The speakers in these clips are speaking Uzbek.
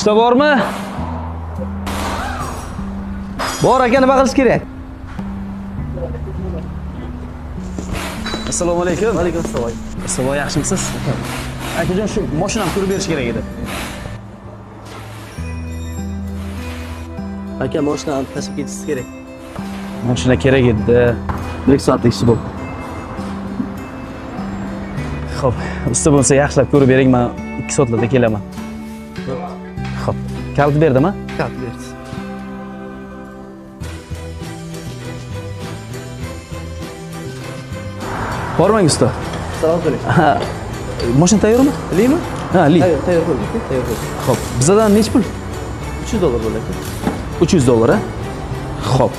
Usta bormi? Bor aka, nima qilish kerak? Assalomu alaykum. Va alaykum assalom. Assalomu, yaxshimisiz? Akajon, shu mashinani ko'rib berish kerak edi. Aka, mashinani tashib ketishingiz kerak. Mashina kerak edi. 1 soatlik ish bo'ldi. Xo'p, usta bo'lsa yaxshilab ko'rib bering, men 2 soatlarda kelaman. Xo'p, kalt berdimi? Kalt berdi. Bormang usta. Salom alaykum. Mashina tayyormi? Limi? Ha, li. Tayyor bo'ldi. Tayyor bo'ldi. Xo'p, bizdan nech pul? $300 bo'ladi aka. $300 a? Xo'p.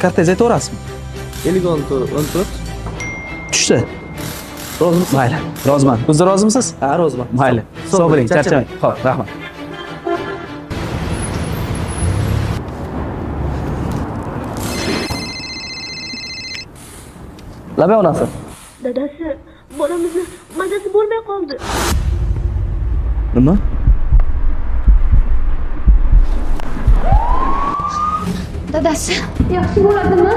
Kartangizni aytaverasizmi? 54 Tushdi. Rozimisiz? Mayli, roziman. O'zingiz rozimisiz? Ha, roziman. Mayli. Sog' bo'ling, charchamang. Xo'p, rahmat. Labay onasi. Dadasi, bolamizni mazasi bo'lmay qoldi. Nima? Dadasi, yaxshi bo'ladimi?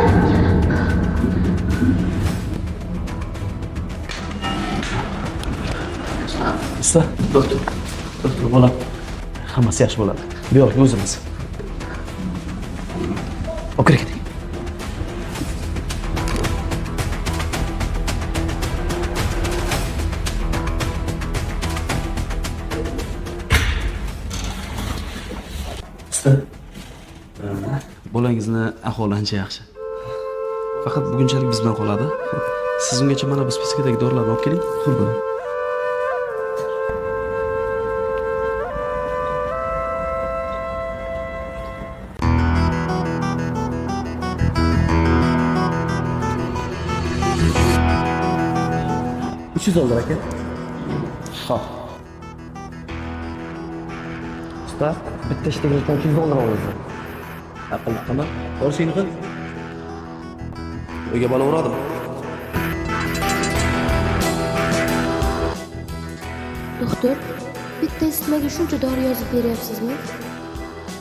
Usta, Doktor bolam. hammasi yaxshi bo'ladi. Bu yoqqa o'zimiz. Okey, keting. Usta, bolangizni ahvoli ancha yaxshi. Faqat bugunchalik biz bilan qoladi. Siz ungacha mana bu spiskadagi dorilarni olib keling. Xo'p. $300 aka. Xo'p. Usta, bitta ishtigimizdan $200 olamiz. Aqlli qilma. Borishingni qil. Uyga bola uradim. Doktor, bitta isitmaga shuncha dori yozib beryapsizmi?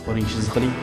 Boring, ishingizni qiling.